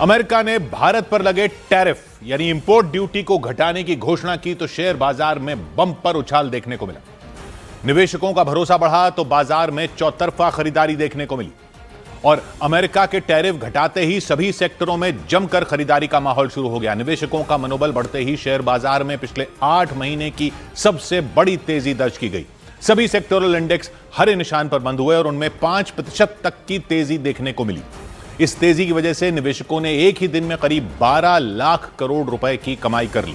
America ने भारत पर लगे टैरिफ यानी इंपोर्ट ड्यूटी को घटाने की घोषणा की तो शेयर बाजार में बम्पर उछाल देखने को मिला। निवेशकों का भरोसा बढ़ा तो बाजार में चौतरफा खरीदारी देखने को मिली और अमेरिका के टैरिफ घटाते ही सभी सेक्टरों में जमकर खरीदारी का माहौल शुरू हो गया। निवेशकों का मनोबल बढ़ते ही शेयर बाजार में पिछले 8 महीने की सबसे बड़ी तेजी दर्ज की गई। सभी सेक्टोरल इंडेक्स हरे निशान पर बंद हुए और उनमें 5% तक की तेजी देखने को मिली। इस तेजी की वजह से निवेशकों ने एक ही दिन में करीब 12 लाख करोड़ रुपए की कमाई कर ली।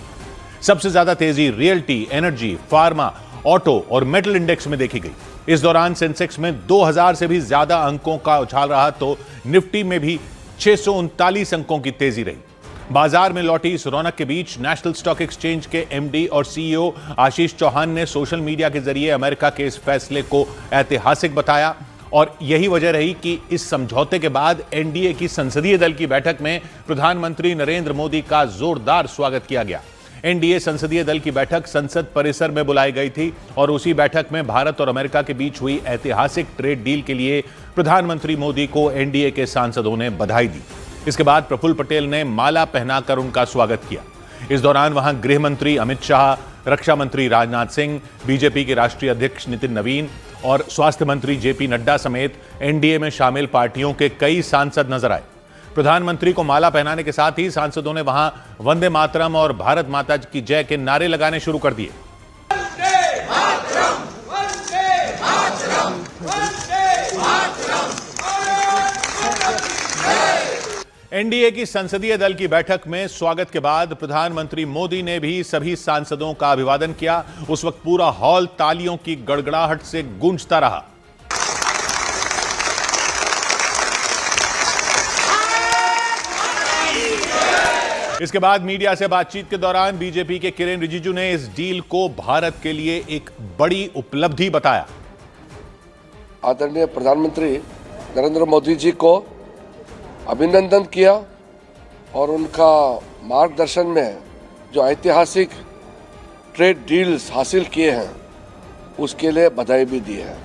सबसे ज्यादा तेजी रियल्टी, एनर्जी, फार्मा, ऑटो और मेटल इंडेक्स में देखी गई। इस दौरान सेंसेक्स में 2000 से भी ज्यादा अंकों का उछाल रहा तो निफ्टी में भी 639 अंकों की तेजी रही। बाजार में लौटी इस रौनक के बीच नेशनल स्टॉक एक्सचेंज के एमडी और सीईओ आशीष चौहान ने सोशल मीडिया के जरिए अमेरिका के इस फैसले को ऐतिहासिक बताया और यही वजह रही कि इस समझौते के बाद एनडीए की संसदीय दल की बैठक में प्रधानमंत्री नरेंद्र मोदी का जोरदार स्वागत किया गया। एनडीए संसदीय दल की बैठक संसद परिसर में बुलाई गई थी और उसी बैठक में भारत और अमेरिका के बीच हुई ऐतिहासिक ट्रेड डील के लिए प्रधानमंत्री मोदी को एनडीए के सांसदों ने बधाई दी। इसके बाद प्रफुल्ल पटेल ने माला पहनाकर उनका स्वागत किया। इस दौरान वहां गृह मंत्री अमित शाह, रक्षा मंत्री राजनाथ सिंह, बीजेपी के राष्ट्रीय अध्यक्ष नितिन नवीन और स्वास्थ्य मंत्री जेपी नड्डा समेत एनडीए में शामिल पार्टियों के कई सांसद नजर आए। प्रधानमंत्री को माला पहनाने के साथ ही सांसदों ने वहां वंदे मातरम और भारत माता की जय के नारे लगाने शुरू कर दिए। एनडीए की संसदीय दल की बैठक में स्वागत के बाद प्रधानमंत्री मोदी ने भी सभी सांसदों का अभिवादन किया। उस वक्त पूरा हॉल तालियों की गड़गड़ाहट से गूंजता रहा। इसके बाद मीडिया से बातचीत के दौरान बीजेपी के किरेन रिजिजू ने इस डील को भारत के लिए एक बड़ी उपलब्धि बताया। आदरणीय प्रधानमंत्री नरेंद्र मोदी जी को अभिनंदन किया और उनका मार्गदर्शन में जो ऐतिहासिक ट्रेड डील्स हासिल किए हैं उसके लिए बधाई भी दी है।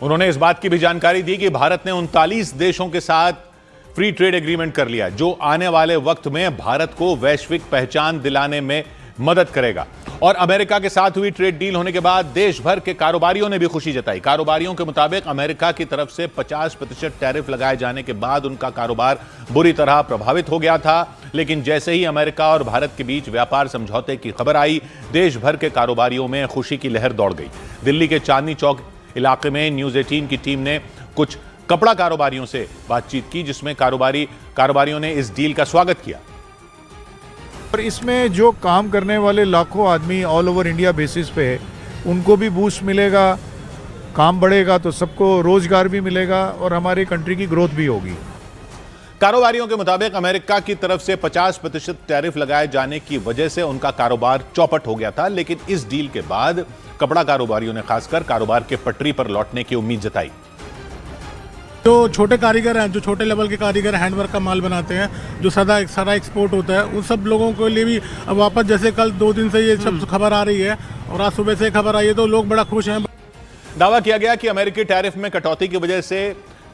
उन्होंने इस बात की भी जानकारी दी कि भारत ने 39 देशों के साथ फ्री ट्रेड एग्रीमेंट कर लिया जो आने वाले वक्त में भारत को वैश्विक पहचान दिलाने में मदद करेगा। और अमेरिका के साथ हुई ट्रेड डील होने के बाद देश भर के कारोबारियों ने भी खुशी जताई। कारोबारियों के मुताबिक अमेरिका की तरफ से 50% टैरिफ लगाए जाने के बाद उनका कारोबार बुरी तरह प्रभावित हो गया था, लेकिन जैसे ही अमेरिका और भारत के बीच व्यापार समझौते की खबर आई, देश भर के कारोबारियों में खुशी की लहर दौड़ गई। दिल्ली के चांदनी चौक इलाके में न्यूज 18 की टीम ने कुछ कपड़ा कारोबारियों से बातचीत की जिसमें कारोबारियों ने इस डील का स्वागत किया। और इसमें जो काम करने वाले लाखों आदमी ऑल ओवर इंडिया बेसिस पे उनको भी बूस्ट मिलेगा, काम बढ़ेगा तो सबको रोजगार भी मिलेगा और हमारी कंट्री की ग्रोथ भी होगी। कारोबारियों के मुताबिक अमेरिका की तरफ से 50% टैरिफ लगाए जाने की वजह से उनका कारोबार चौपट हो गया था, लेकिन इस डील के बाद कपड़ा कारोबारियों ने खासकर कारोबार के पटरी पर लौटने की उम्मीद जताई। जो छोटे कारीगर हैं, जो छोटे लेवल के कारीगर हैंडवर्क का माल बनाते हैं, जो सारा एक्सपोर्ट होता है, उन सब लोगों के लिए भी अब वापस जैसे कल 2 दिन से ये सब खबर आ रही है और आज सुबह से खबर आई है तो लोग बड़ा खुश हैं। दावा किया गया कि अमेरिकी टैरिफ में कटौती की वजह से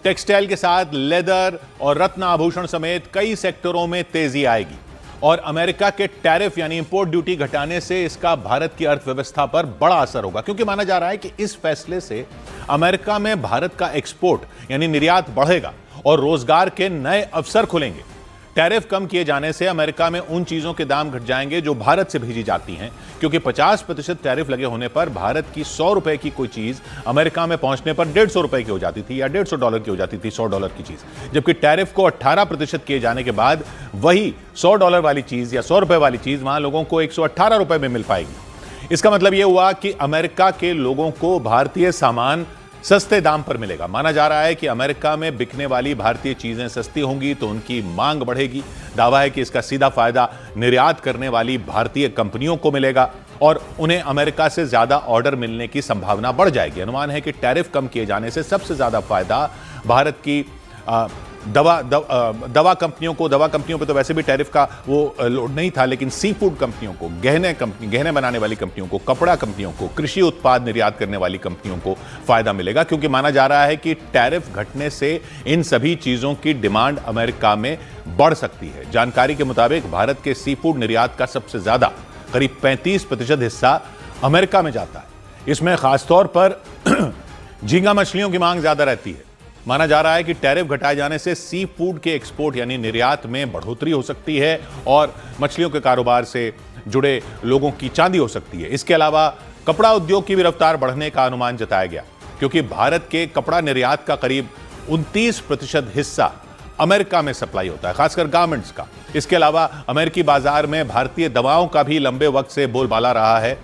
टेक्सटाइल के साथ लेदर और रत्न आभूषण समेत कई सेक्टरों में तेजी आएगी और अमेरिका के टैरिफ यानी इंपोर्ट ड्यूटी घटाने से इसका भारत की अर्थव्यवस्था पर बड़ा असर होगा, क्योंकि माना जा रहा है कि इस फैसले से अमेरिका में भारत का एक्सपोर्ट यानी निर्यात बढ़ेगा और रोजगार के नए अवसर खुलेंगे। टैरिफ कम किए जाने से अमेरिका में उन चीजों के दाम घट जाएंगे जो भारत से भेजी जाती हैं, क्योंकि 50% टैरिफ लगे होने पर भारत की 100 रुपए की कोई चीज अमेरिका में पहुंचने पर 150 रुपए की हो जाती थी या $150 की हो जाती थी, $100 की चीज। जबकि टैरिफ को 18% किए जाने के बाद वही $100 वाली चीज या 100 रुपए वाली चीज वहां लोगों को 118 रुपए में मिल पाएगी। इसका मतलब यह हुआ कि अमेरिका के लोगों को भारतीय सामान सस्ते दाम पर मिलेगा। माना जा रहा है कि अमेरिका में बिकने वाली भारतीय चीजें सस्ती होंगी तो उनकी मांग बढ़ेगी। दावा है कि इसका सीधा फायदा निर्यात करने वाली भारतीय कंपनियों को मिलेगा और उन्हें अमेरिका से ज्यादा ऑर्डर मिलने की संभावना बढ़ जाएगी। अनुमान है कि टैरिफ कम किए जाने से सबसे ज्यादा फायदा भारत की दवा कंपनियों पे तो वैसे भी टैरिफ का वो लोड नहीं था, लेकिन सी फूड कंपनियों को, गहने बनाने वाली कंपनियों को, कपड़ा कंपनियों को, कृषि उत्पाद निर्यात करने वाली कंपनियों को फायदा मिलेगा, क्योंकि माना जा रहा है कि टैरिफ घटने से इन सभी चीजों की डिमांड अमेरिका में बढ़ सकती है। जानकारी के मुताबिक भारत के सी फूड निर्यात का सबसे ज्यादा करीब 35% हिस्सा अमेरिका में जाता है। इसमें खासतौर पर झींगा मछलियों की मांग ज्यादा रहती है। माना जा रहा है कि टैरिफ घटाए जाने से सी फूड के एक्सपोर्ट यानी निर्यात में बढ़ोतरी हो सकती है और मछलियों के कारोबार से जुड़े लोगों की चांदी हो सकती है। इसके अलावा कपड़ा उद्योग की भी रफ्तार बढ़ने का अनुमान जताया गया, क्योंकि भारत के कपड़ा निर्यात का करीब 29% हिस्सा अमेरिका में सप्लाई होता है, खासकर गारमेंट्स का। इसके अलावा अमेरिकी बाजार में भारतीय दवाओं का भी लंबे वक्त से बोलबाला रहा है।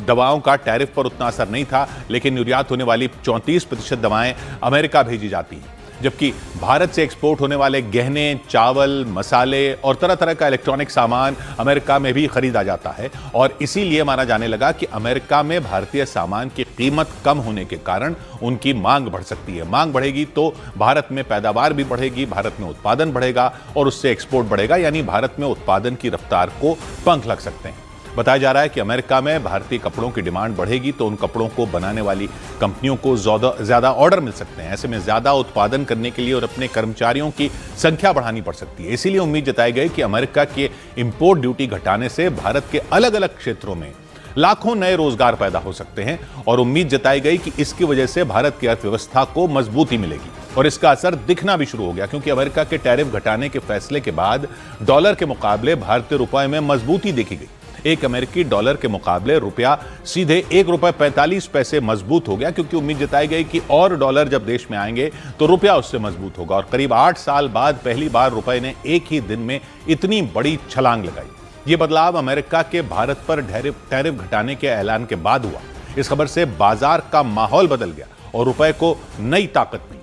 दवाओं का टैरिफ पर उतना असर नहीं था, लेकिन निर्यात होने वाली 34% दवाएं अमेरिका भेजी जाती हैं, जबकि भारत से एक्सपोर्ट होने वाले गहने, चावल, मसाले और तरह तरह का इलेक्ट्रॉनिक सामान अमेरिका में भी खरीदा जाता है। और इसीलिए माना जाने लगा कि अमेरिका में भारतीय सामान की कीमत कम होने के कारण उनकी मांग बढ़ सकती है। मांग बढ़ेगी तो भारत में पैदावार भी बढ़ेगी, भारत में उत्पादन बढ़ेगा और उससे एक्सपोर्ट बढ़ेगा, यानी भारत में उत्पादन की रफ्तार को पंख लग सकते हैं। बताया जा रहा है कि अमेरिका में भारतीय कपड़ों की डिमांड बढ़ेगी तो उन कपड़ों को बनाने वाली कंपनियों को ज्यादा ऑर्डर मिल सकते हैं। ऐसे में ज्यादा उत्पादन करने के लिए और अपने कर्मचारियों की संख्या बढ़ानी पड़ सकती है। इसीलिए उम्मीद जताई गई कि अमेरिका के इंपोर्ट ड्यूटी घटाने से भारत के अलग अलग क्षेत्रों में लाखों नए रोजगार पैदा हो सकते हैं और उम्मीद जताई गई कि इसकी वजह से भारत की अर्थव्यवस्था को मजबूती मिलेगी और इसका असर दिखना भी शुरू हो गया, क्योंकि अमेरिका के टैरिफ घटाने के फैसले के बाद डॉलर के मुकाबले भारतीय रुपए में मजबूती देखी गई। एक अमेरिकी डॉलर के मुकाबले रुपया सीधे ₹1.45 मजबूत हो गया, क्योंकि उम्मीद जताई गई कि और डॉलर जब देश में आएंगे तो रुपया उससे मजबूत होगा। और करीब 8 साल बाद पहली बार रुपए ने एक ही दिन में इतनी बड़ी छलांग लगाई। यह बदलाव अमेरिका के भारत पर टैरिफ घटाने के ऐलान के बाद हुआ। इस खबर से बाजार का माहौल बदल गया और रुपए को नई ताकत मिली।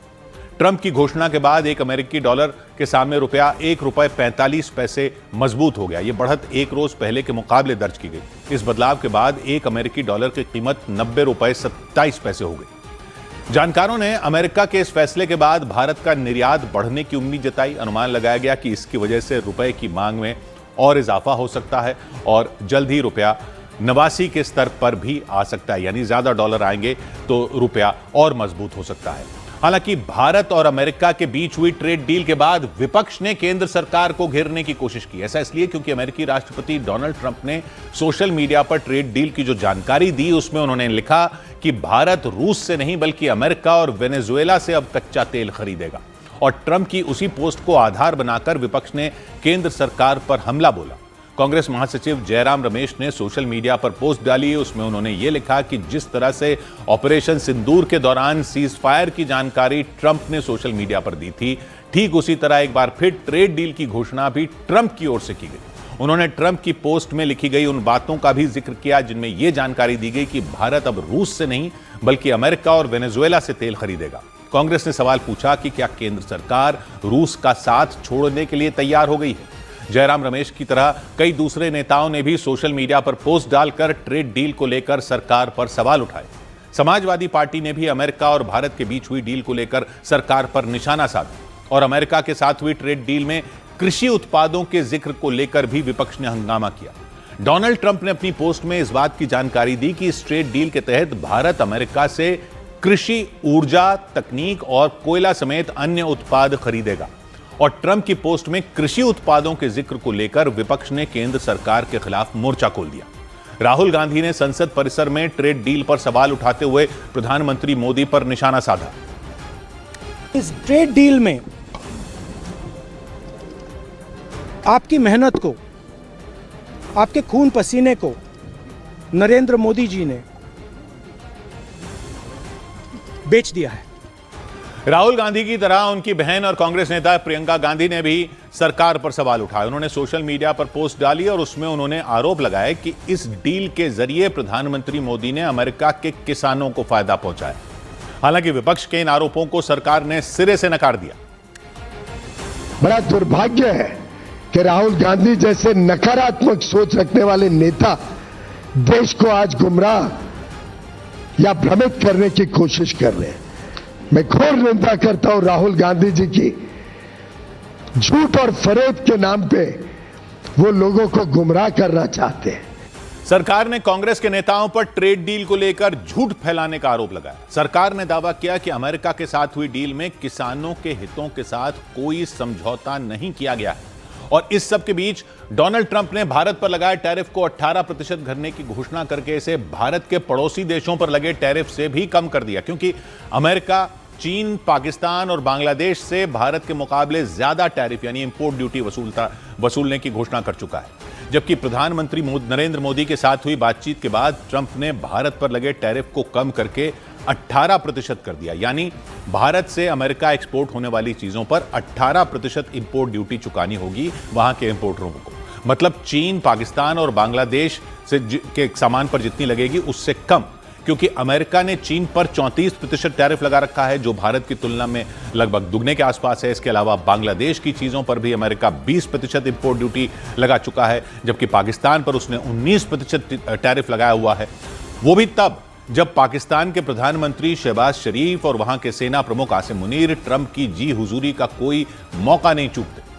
ट्रंप की घोषणा के बाद एक अमेरिकी डॉलर के सामने रुपया ₹1.45 मजबूत हो गया। यह बढ़त एक रोज पहले के मुकाबले दर्ज की गई। इस बदलाव के बाद एक अमेरिकी डॉलर की कीमत ₹90.27 हो गई। जानकारों ने अमेरिका के इस फैसले के बाद भारत का निर्यात बढ़ने की उम्मीद जताई। अनुमान लगाया गया कि इसकी वजह से रुपए की मांग में और इजाफा हो सकता है और जल्द ही रुपया 89 के स्तर पर भी आ सकता है, यानी ज्यादा डॉलर आएंगे तो रुपया और मजबूत हो सकता है। हालांकि भारत और अमेरिका के बीच हुई ट्रेड डील के बाद विपक्ष ने केंद्र सरकार को घेरने की कोशिश की। ऐसा इसलिए क्योंकि अमेरिकी राष्ट्रपति डोनाल्ड ट्रंप ने सोशल मीडिया पर ट्रेड डील की जो जानकारी दी, उसमें उन्होंने लिखा कि भारत रूस से नहीं बल्कि अमेरिका और वेनेजुएला से अब कच्चा तेल खरीदेगा। और ट्रंप की उसी पोस्ट को आधार बनाकर विपक्ष ने केंद्र सरकार पर हमला बोला। कांग्रेस महासचिव जयराम रमेश ने सोशल मीडिया पर पोस्ट डाली। उसमें उन्होंने ये लिखा कि जिस तरह से ऑपरेशन सिंदूर के दौरान सीज फायर की जानकारी ट्रंप ने सोशल मीडिया पर दी थी, ठीक उसी तरह एक बार फिर ट्रेड डील की घोषणा भी ट्रंप की ओर से की गई। उन्होंने ट्रंप की पोस्ट में लिखी गई उन बातों का भी जिक्र किया जिनमें यह जानकारी दी गई कि भारत अब रूस से नहीं बल्कि अमेरिका और वेनेजुएला से तेल खरीदेगा। कांग्रेस ने सवाल पूछा कि क्या केंद्र सरकार रूस का साथ छोड़ने के लिए तैयार हो गई है। जयराम रमेश की तरह कई दूसरे नेताओं ने भी सोशल मीडिया पर पोस्ट डालकर ट्रेड डील को लेकर सरकार पर सवाल उठाए। समाजवादी पार्टी ने भी अमेरिका और भारत के बीच हुई डील को लेकर सरकार पर निशाना साधा और अमेरिका के साथ हुई ट्रेड डील में कृषि उत्पादों के जिक्र को लेकर भी विपक्ष ने हंगामा किया। डोनाल्ड ट्रंप ने अपनी पोस्ट में इस बात की जानकारी दी कि इस ट्रेड डील के तहत भारत अमेरिका से कृषि, ऊर्जा, तकनीक और कोयला समेत अन्य उत्पाद खरीदेगा। और ट्रंप की पोस्ट में कृषि उत्पादों के जिक्र को लेकर विपक्ष ने केंद्र सरकार के खिलाफ मोर्चा खोल दिया। राहुल गांधी ने संसद परिसर में ट्रेड डील पर सवाल उठाते हुए प्रधानमंत्री मोदी पर निशाना साधा। इस ट्रेड डील में आपकी मेहनत को, आपके खून पसीने को नरेंद्र मोदी जी ने बेच दिया है। राहुल गांधी की तरह उनकी बहन और कांग्रेस नेता प्रियंका गांधी ने भी सरकार पर सवाल उठाए। उन्होंने सोशल मीडिया पर पोस्ट डाली और उसमें उन्होंने आरोप लगाए कि इस डील के जरिए प्रधानमंत्री मोदी ने अमेरिका के किसानों को फायदा पहुंचाया। हालांकि विपक्ष के इन आरोपों को सरकार ने सिरे से नकार दिया। बड़ा दुर्भाग्य है कि राहुल गांधी जैसे नकारात्मक सोच रखने वाले नेता देश को आज गुमराह या भ्रमित करने की कोशिश कर रहे हैं। मैं घोर निंदा करता हूं राहुल गांधी जी की झूठ और फरेब के नाम पे वो लोगों को गुमराह करना चाहते हैं। सरकार ने कांग्रेस के नेताओं पर ट्रेड डील को लेकर झूठ फैलाने का आरोप लगाया। सरकार ने दावा किया कि अमेरिका के साथ हुई डील में किसानों के हितों के साथ कोई समझौता नहीं किया गया है। और इस सब के बीच डोनाल्ड ट्रंप ने भारत पर लगाए टैरिफ को 18% करने की घोषणा करके इसे भारत के पड़ोसी देशों पर लगे टैरिफ से भी कम कर दिया, क्योंकि अमेरिका, चीन, पाकिस्तान और बांग्लादेश से भारत के मुकाबले ज्यादा टैरिफ यानी इंपोर्ट ड्यूटी वसूलने की घोषणा कर चुका है। जबकि प्रधानमंत्री नरेंद्र मोदी के साथ हुई बातचीत के बाद ट्रंप ने भारत पर लगे टैरिफ को कम करके 18% कर दिया, यानी भारत से अमेरिका एक्सपोर्ट होने वाली चीजों पर 18% इंपोर्ट ड्यूटी चुकानी होगी वहां के इंपोर्टरों को। मतलब चीन, पाकिस्तान और बांग्लादेश से के सामान पर जितनी लगेगी उससे कम, क्योंकि अमेरिका ने चीन पर 34% टैरिफ लगा रखा है, जो भारत की तुलना में लगभग दुगने के आसपास है। इसके अलावा बांग्लादेश की चीजों पर भी अमेरिका 20% इंपोर्ट ड्यूटी लगा चुका है, जबकि पाकिस्तान पर उसने 19% टैरिफ लगाया हुआ है। वो भी तब जब पाकिस्तान के प्रधानमंत्री शहबाज शरीफ और वहां के सेना प्रमुख आसिम मुनीर ट्रंप की जी हुजूरी का कोई मौका नहीं चूकते।